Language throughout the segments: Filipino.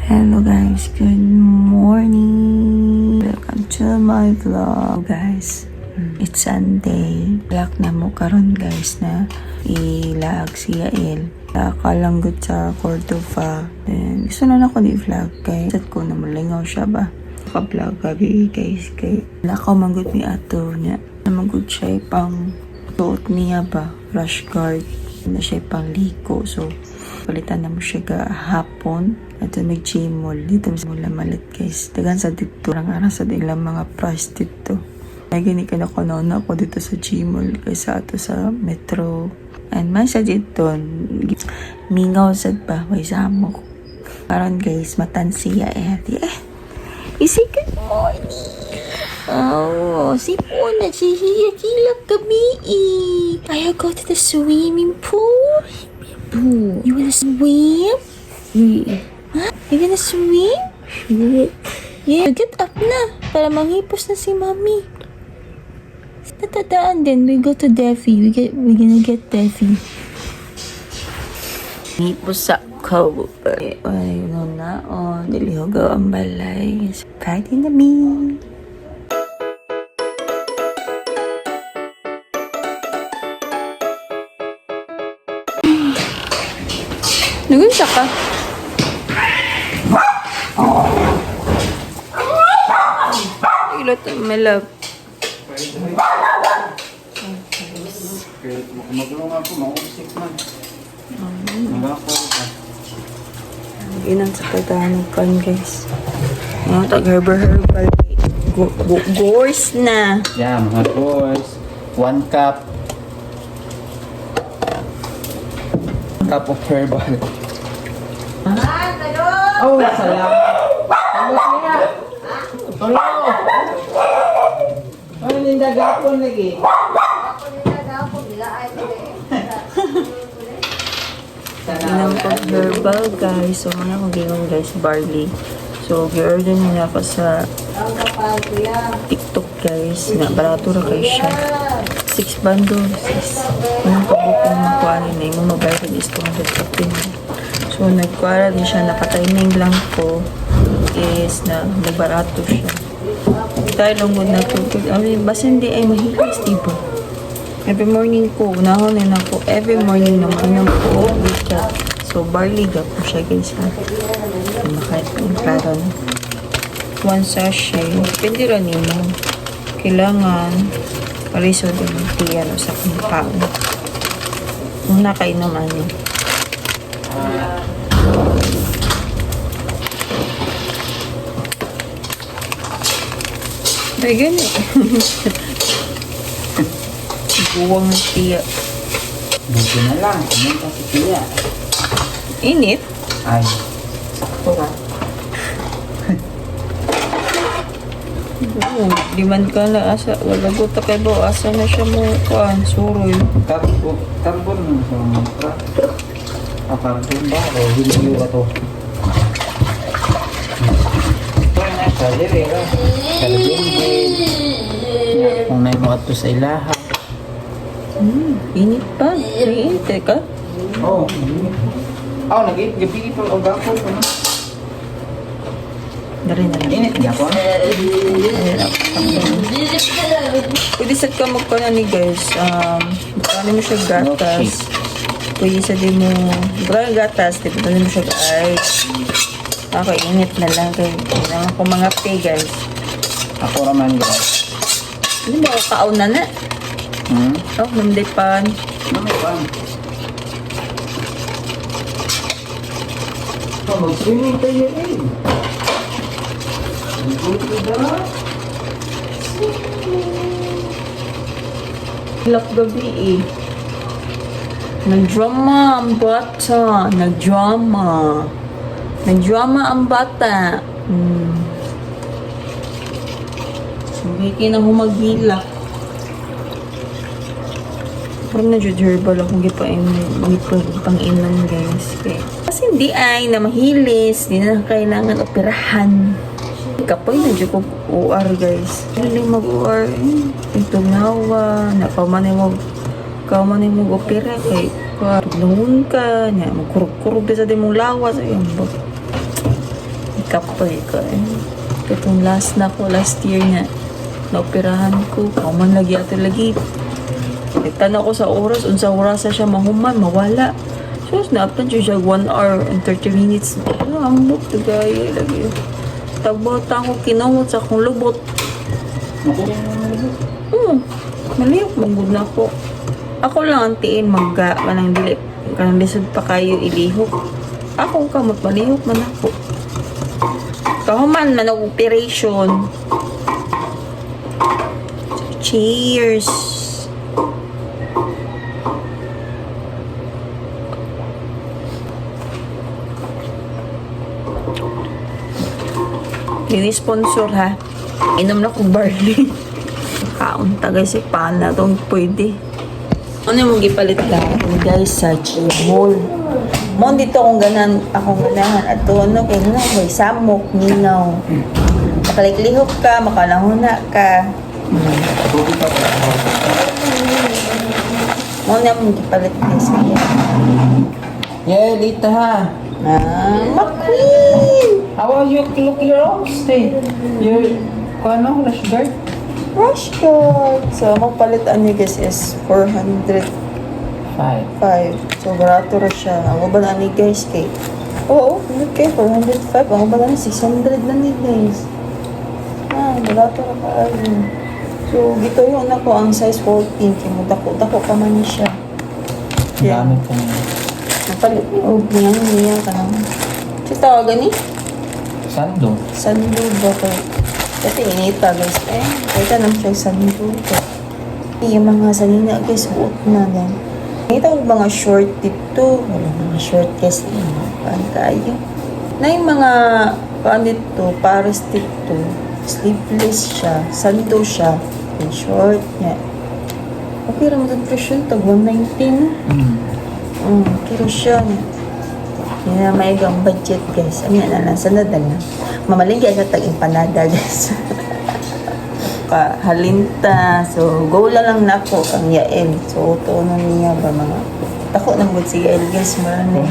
Hello guys, good morning. Welcome to my vlog guys. It's Sunday. Black na mo karon guys na ilag si Yael. Nakalanggot sa Cordova. And gusto na ako ni-vlog kay set ko na malingaw siya ba. Naka-vlog gabi guys kay nakaw manggut ni ato niya. Namanggut siya pang suot niya ba. Rash guard na siya pang liko. So palitan na mo siya hapon. Ito nag-gym mall. Dito mula malit guys. Dagan sa dito. Arang-arang sa ilang mga price dito. Ay gani ka na konona ako dito sa gym mall. Kaysa ato sa metro. And may sa dito. Mingaw sad pa. May samok. Karon guys. Matansiya eh. Isi good morning. Oh, si Puna. Siya kilag kami eh. I go to the swimming pool. You wanna swim? Huh? You gonna swim? Yeah, get up na. Para manghipos na si Mommy. Natadaan din. We go to Defi. We're gonna get Defi. Hipos sa ko. Ay, na. Oh, dilihogaw ang balay. Party na me. Nagunsa ka? Ilot ang malab. Magulong ako, mausik man. Magakaw ka. Inang sa kadanukan guys. Mga tag-herbal. Gores na. Yeah, mga boys. 1 cup. Cup of herbal. Oh, salamat. Ano niya? Hello. Ano ninda gapon lagi? Inang pag-herbal guys. So, mga kong ginong guys, barley. So, gi-order niya ako sa TikTok guys. Na barato ra kayo siya. 6 bundles. Anong pabukong makuha na yung mabayad is 215. So, nagkuha din siya. Nakatiming lang ko is na nagbarato siya. Dahil lang mo na tugod. Basta hindi ay mahilis, diba? Every morning ko, unahon din ako. Every morning naman ko. So, barley ga po siya guys. Karon 1 sachet. Pwede rin mo. Kailangan pariso din tiyan sa kumpang. Muna kayo naman eh. Ay, gani. Buwang na tiya. Buti na lang. Kumunta si Tia. Init? Ay. Sakto ka. Liman ka na asa. Wala buta kay bo. Asa na siya mo kuhan. Suroy. Karbon mo sa mga truck. Karbon ba? O hindi ba ito? Ito na sa lirera. Karbon din. Kung na yung ito sa ilaha. Init pa. Init ka? Oo. Oo, nag-ibigay pa ang gapon ko na. Dari na lang. Init niya po. Pwede sa ka magkana ni guys. Bukano mo siya gatas. Pwede sa di mo. Bukano gatas. Bukano mo siya ice. Ako init na lang. Kailangan ko mga pay guys. Ako raman guys. Hindi mo ako kauna na. Oh, namdipan. Namdipan. Mag-swimming tayo eh. Hilap gabi eh. Nag-drama ang bata. Nag-drama ang bata. Hindi ka na humagilak. Parang na-jud herbal akong pang-inom guys. Kasi hindi ay na mahilis. Hindi na kailangan operahan. Kapoy na dyan ko OR guys. Hindi mag-OR. Ito nawa. Kaumanin mo opera kay tulungon ka. Magkurog-kurog sa di mong lawas. Ayun ba? makeup pa ko eh. Katong last year nga. Naoperahan ko. Kauman lagi ato lagi. Nagtanaw ko sa oras. Unsa oras siya mahuman, mawala. So, naaptan siya 1 hour and 30 minutes. Ano, ambot to gaya lagi. Tagbota ko kinawot sa akong lubot. Maliyok manggod na ako. Ako lang ang tiin magga kanang dili kanang lisod pa kayo ilihok. Ako kamot malihok man ako. Kahuman man ang operation. Cheers. Hindi sponsor ha. Inom na kong barley. Kaon tagay si pana tong pwede. Ano yung gipalit lang guys sa Gmall. Mo dito akong ganahan at ano kay no may samok ninaw. Makaliklihok ka, makalahuna ka. Mo na mong gipalit guys. Yeah, Lita ha. McQueen! How are you look your own stay? Your, rush guard? Rush guard. So, magpalitan niya guys is 405. 5. So, barato ra siya. Ang ba na ni guys kay? Oo, okay, 405. Ang ba na ni 600 na ni guys. Barato ra ka. So, gito yung ako ang size 14. Kaya dako pa man siya. Gamit ka niya. Napalit niya ka naman. Siya tawagan ni? Sando. Sando ba ko? Kasi inita guys. Kaya naman siya sando. Yung mga sanina guys, buot na lang. Inita ko mga short dito. Wala mga short guys. Paan kayo? Na yung mga paan dito, pares dito. Sleeveless siya. Sando siya. Yung short niya. Okay, ramadhan presyo. Tag 119. Pero siya yun na may gang budget guys. Ano yan na sa nadal na mamaling kaya sa tag-impanada guys. Halinta. So go lang na ako ang Yael. So tunon niya ba mga ako nang good si Yael guys. Marami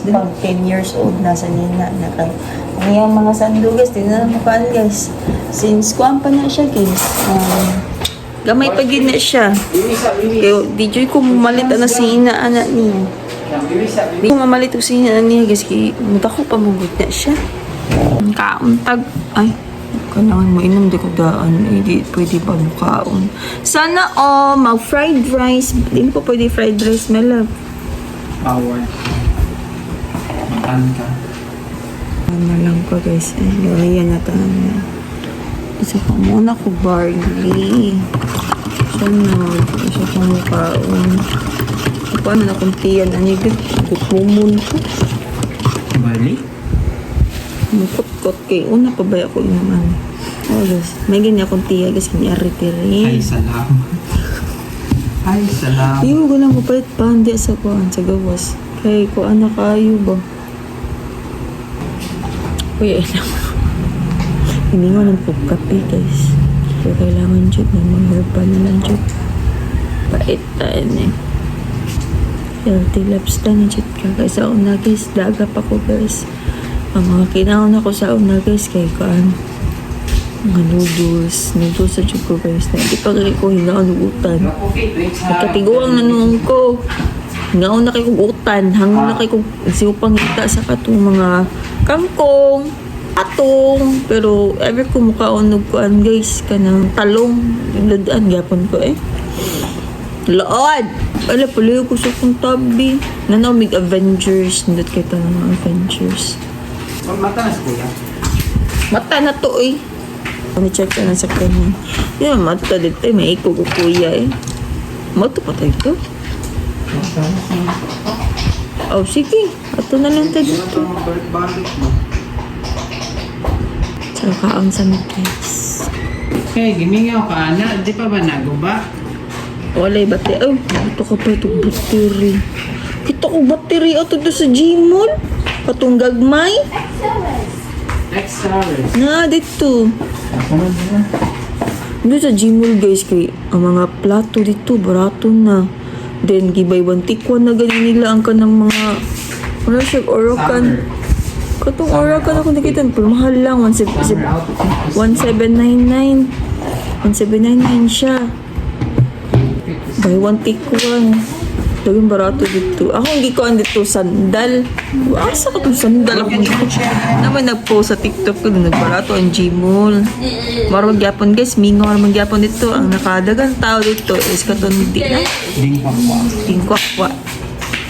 pag 10 years old na sa nina na kay ang iyang mga sando guys. Tingnan mo paan guys. Since kuwan pa na siya guys. Gamay pa gina siya. Kaya di joy ko malit na si ina anak niya. Di ko mamalit ko si ina niya guys. Kaya muta ko pamugot na siya. Kauntag. Ay, kailangan mo inom di ko daan. Di pwede pa mukaon. Sana mag-fried rice. Hindi pa pwede fried rice, my love. Power. Makan ka. Ano lang ko guys. Ay, yan na tayo. Isa pa muna ko barley. Sunod. Isa pa mukaon. Paano na kung tiyan? Ano yun? Gutumon ko. Barley? Mukot-kot kay una pa ba ako naman. Oh guys. May ganyan akong tiya guys. Kanyari-tiri. Ay, salamat. Ay, salamat. Iyo ko lang kupait pa. Hindi sa kuhan. Sa gawas. Kay ko anak kayo ba? Uy, alam mo. Hindi nga ng kape guys. So, kailangan dyan ng mga herbal na lang dyan. Pait tayo eh. Healthy labs na ni dyan ka. Kaya sa una guys, daga pa ko guys. Ang mga kinaon ako sa una guys, kay kaan. Mga noodles. Noodles sa dyan ko guys. Na hindi pa kaya ko hinaunugutan. Nagkatiguang na nung ko. Hingaon na kay kugutan. Hangon na kay kung siupangita sa katong mga kangkong. Atong, pero ever ko mukhaon kuan guys kanang talong yung ladaan gyapon ko Lord! Wala pala ko sa kong tabi. Nanaw mig Avengers. Nandot kayo ng mga Avengers. Mata na siya. Mata na to check ka na sa kanya. Yan, mata dito may iko ko kuya Mata pa tayo ito. Oh, sige. Ato na lang tayo dito. Saka ang samikis. Okay, gimingaw ka ana. Di pa ba naguba? Walay bateri. Oh, ito ka pa itong bateri. Kita ko bateri ato doon sa Gmall. Patong gagmay. Excellent. Na, dito. Ako na din. Doon sa Gmall guys, kay ang mga plato dito, barato na. Then, gibay 1 tikwan na ganyan nila ang kanang mga, wala siya, orokan. Katong ora ka na kung nakita. Pero mahal lang. 1799. 1799 siya. Buy one, take one. Laging barato dito. Ako hindi ko dito sandal. Asa ka itong sandal? Ako naman nag-post sa TikTok ko. Nagbarato ang Gmall. Marang magyapon guys. Mingaw naman magyapon dito. Ang nakadagang tao dito is katundi na. Dingkwakwa.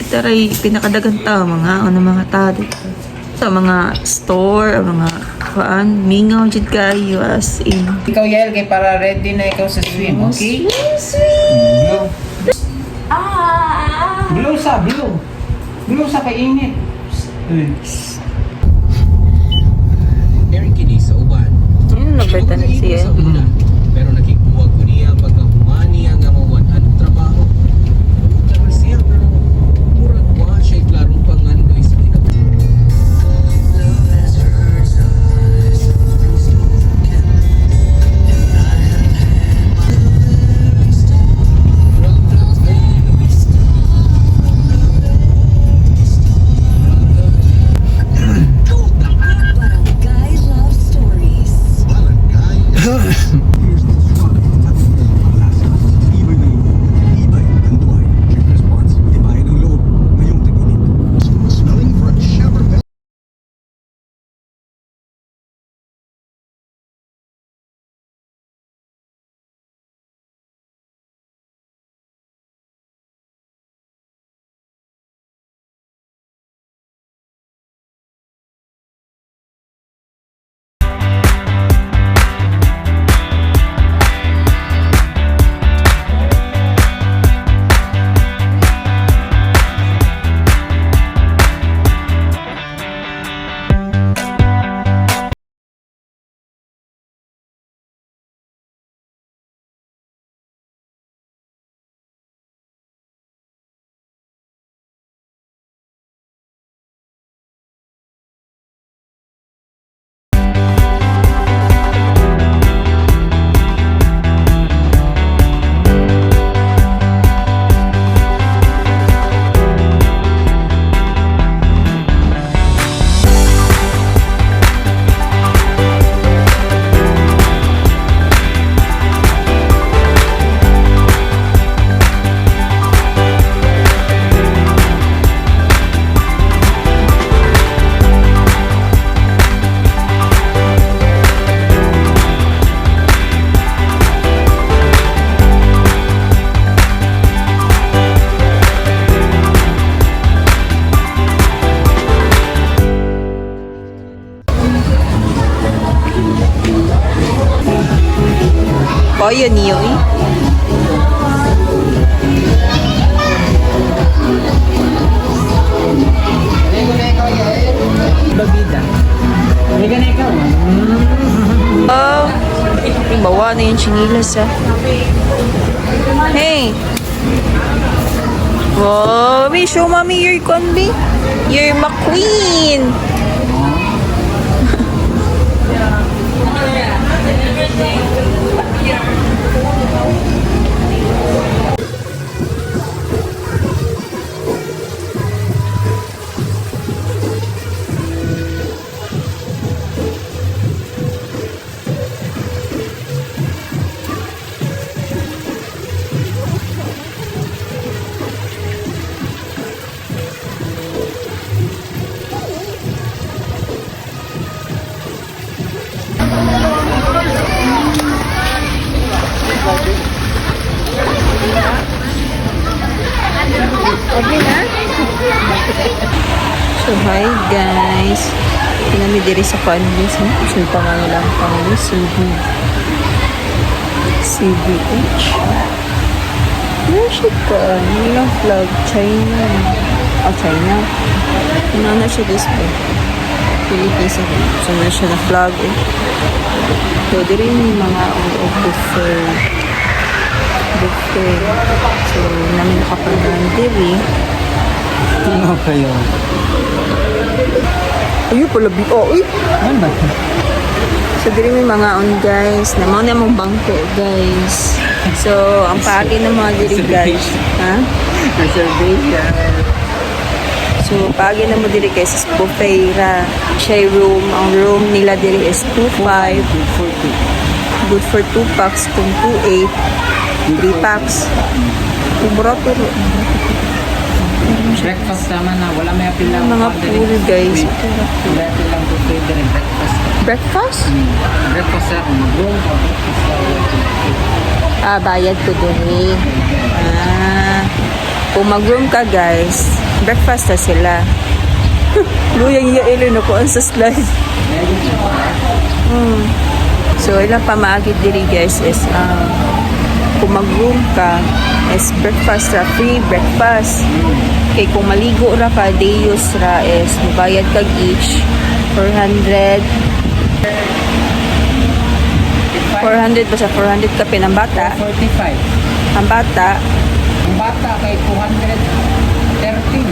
Ito rin pinakadagang tao. Mga tao dito. Sa mga store, mga mingaw dyan kayo as in. Ikaw, Yael, kay para ready na ikaw sa swim, okay? Blue. Blue sa, blue. Blue sa kainit. Meron kini sa uban. Yun, nagbenta na siya. Sa una, pero nakikuha ko niya pagka humani ang amawan anong trabaho. Trabaho siya, pero murag wa siya klarong pangandoy sa kinabang. Barangay Love Stories. Ibay ang buhay. Quick response. Ibahin ang loob. Ngayong tag-init. Smelling for a shower bell. Kaya niyo eh. Babida. May ka na ikaw. Oh, bawa na yung chinilas ah. Hey! Wow, we show mommy your combi. You're McQueen. So, hi guys. Kami diri sa Panlis. Saan pa nga nila ang Panlis? CBH. Where should ka? Nilang flag. China. Oh, China. Ano siya display? Philippines. So, na siya na flag eh. So, diri yung mga buffet. So, namin nakapanan diri. Ano kayo? Ayun pala, uy! Ano ba? So, diri may mga on guys. Namaw na mong bangko guys. So, ang pagi ng mga diri guys. Ha? Reservation. So, So, pagi na mo diri guys is buffet ra. Siya room. Ang room nila diri is 2.5. Good for 2 packs kung 2.8. 3 packs. Kumura to. Breakfast naman na, wala may apil lang. Mga pool guys. Wala apil lang buffet din breakfast. Breakfast? Breakfast sa mag-room o breakfast. Bayad ko dun eh. Kung mag-room ka guys, breakfast na sila. Luyang iyailin ako ang sa slide. So, ilang pamaagit diri guys is kung mag-room ka is breakfast ra, free breakfast. Okay, kung maligo ra ka, day use ra is bayad kag each 400 ba sa 400 ka ng bata? 45. Ang bata, Ang bata kay 213.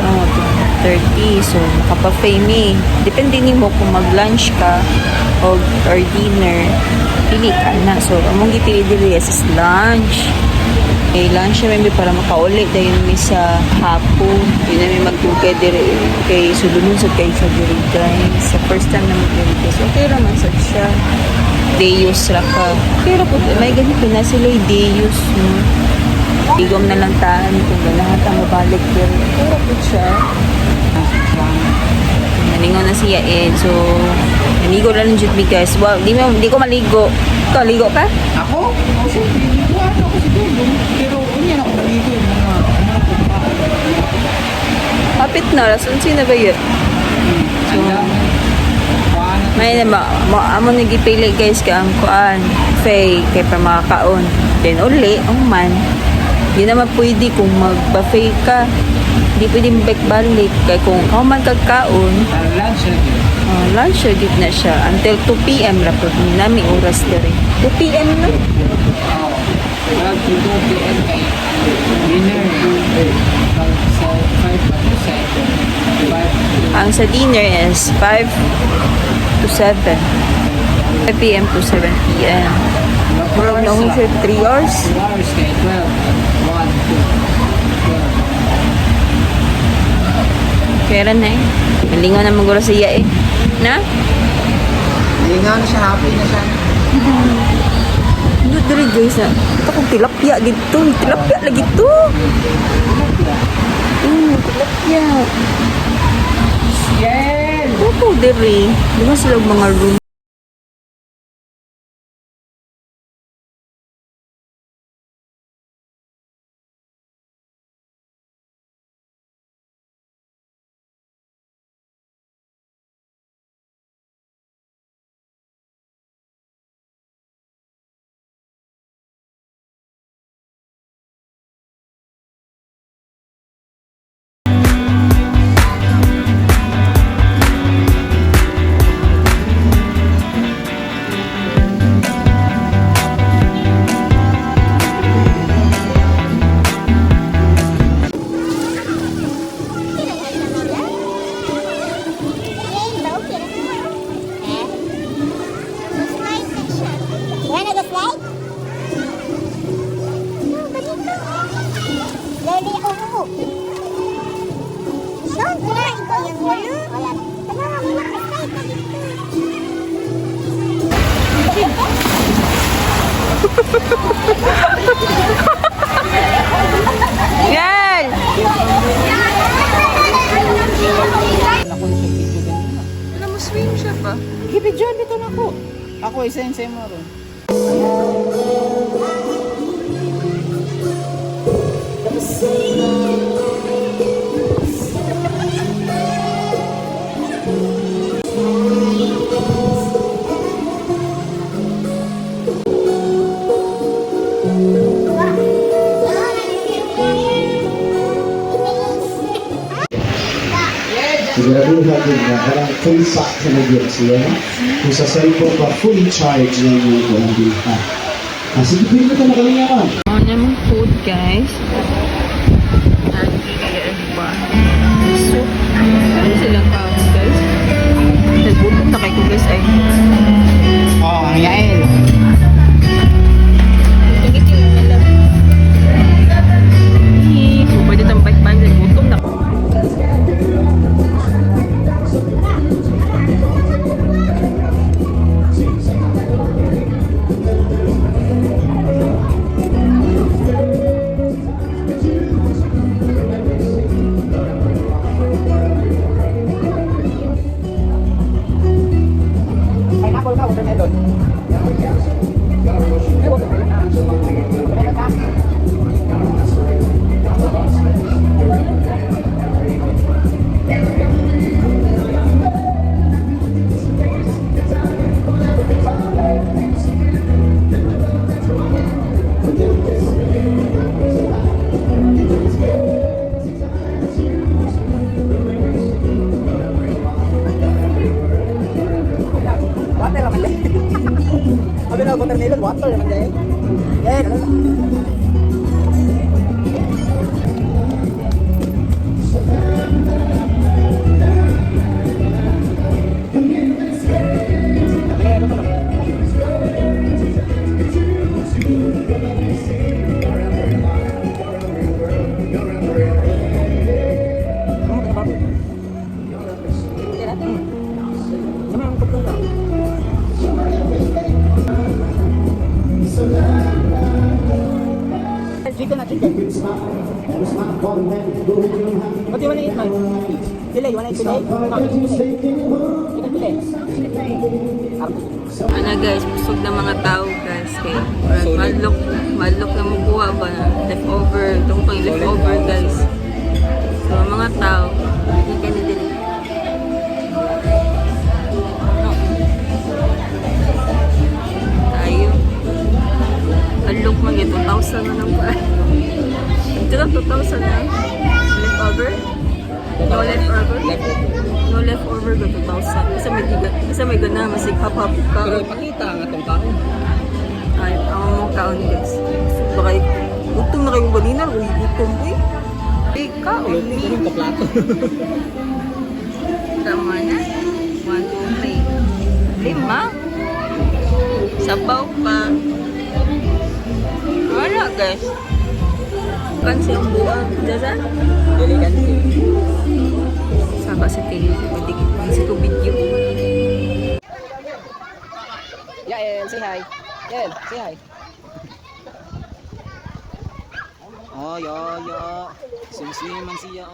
oh, 30. So, makapa-pay me. Depende ni mo kung mag-lunch ka or dinner. Pili ka na. So, among gipili dili is lunch. Okay, lunch na may para makauli dahil may sa hapon. Yun na may magtugay diri. Okay, so lunod sa kayo sa diri guys. Sa first time na mag-diri guys. Okay raman sa siya. Deus ra ka. Pero po, may ganito na sila yung Deus. Igom na lang taan kung ganahan ta mabalik din. Pero po siya. Nalingaw na siya eh. So, naligo na lang jud mi guys. Wow, di ko maligo. Ikaw, ligo ka? Ako? O siyempre, liguan ako siguro. Pero unya ako naligo yung mga Kapit na. Rason sino ba yun? So, May amo nagipili guys ka ang kuan. Buffet kay pa makakaon. Then uli, man. Di naman pwede kung mag-buffet ka. Di pwede balik. Kaya kung man kagkaon, lunch na yun. lunch gid na siya until 2 p.m. ra po nami oras diri. 2 p.m. na. Well, to 2 p.m. kay dinner. So, 5 to 7. 5 Ang sa dinner is 5 to 7. 5 p.m. to 7 p.m. Pero no siya 3 hours. 2 hours kay 12. 1, 2. Kaya na eh. Nalingaw na magulo sa iya eh. Na? Nalingaw na siya, happy na siya. Ano diri guys na? Ito kong tilapia dito. Tilapia lagi to. Tilapia. Yes! Ito diri. Di ba sila mga room? Wanna go slide? Dali ako. Saan ka? Ikaw yung wala? Wala. Tanawa mo slide ka dito. Yan! Alam mo, swing siya ba? Gibidyon dito na ako. Ako, isa-isa mo rin. Siguraduhan din na parang full pack na nagyan siya. Kung sa cellphone pa, fully charged na yung walang data. Sige, pwede ka na kami naman. Ano namang food, guys? So, ano silang kaon, guys? Nagbutot na kay ko, guys, ay. Oo, ang yael. Tingit yung alam. So, pwede itong bike-bike, nagbutot na. What do you wanna eat, man? Filet, you wanna eat filet? Chicken filet. Ano guys, busog na mga tao guys. Kaya malok na makuha ba na leftover. Itong pang leftover guys. So mga tao, hindi ka na din. Tayo. Malok mag 2,000 na lang ba? Ito lang 2,000 na. Leftover? No leftover? No leftover ga 2,000. Kasi may gana, masig hap-hap ka. Pero ipakita ang atong kaon. Ay, ang mga kaon guys. Baka gutom na kayong balina, gutom ko eh. Ikaw, Ito yung paplato. tama na. 1, 2, 3. 5. Sabaw pa. Wala guys. Kansi ang buwan. Diyan? Elegancy. Saba sa tili. Pwede ko video. Yael, say hi. Yael, say hi. Oh, yo. Swim man siya.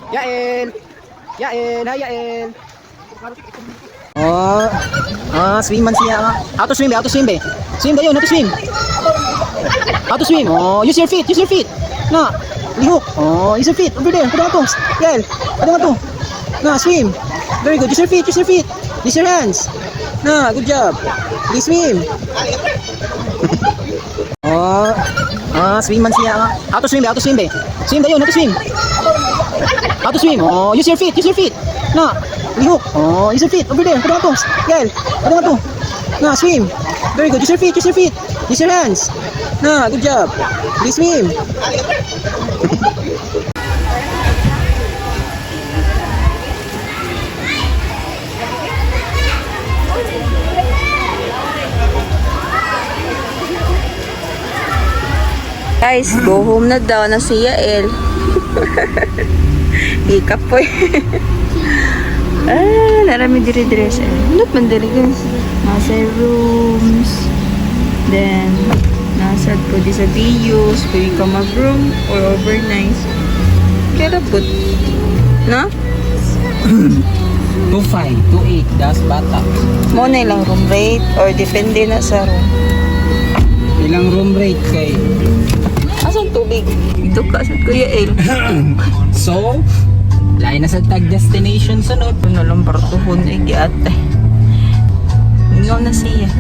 Yael! Yael! Hi, Yael! Swim man siya. How to swim, be? Swim dayon, how to swim? How to swim? Oh, use your feet. Na, lihok. Oh, use your feet. Over there, pwede mo to. Yael, pwede mo to. Na, swim. Very good. Use your feet. Use your hands. Na, good job. Okay, swim. Swim man siya. How to swim, be? Swim dayon, how to swim? How to swim? Oh, use your feet. Na, lihok. Oh, use your feet. Over there, pwede mo to. Yael, pwede mo to. Na, swim. Very good. Use your feet. Use your hands. Na, good job. Okay, swim. Guys, go home na daw na si Yael. Hikap po eh. Narami dire-dress eh. Not man dire guys. Nasa rooms. Then, nasa po di sa videos. Pwede ka mag-room or overnight. Kaya po. No? 2.5, 2.8, das bata. Mo na ilang room rate or depende na sa room. Ilang room rate kay? Asan tubig? Ito ka, asan Kuya El? So, lain na sa tag destination sunod. Ano lang partuhon eh, giate. Ingaw na siya.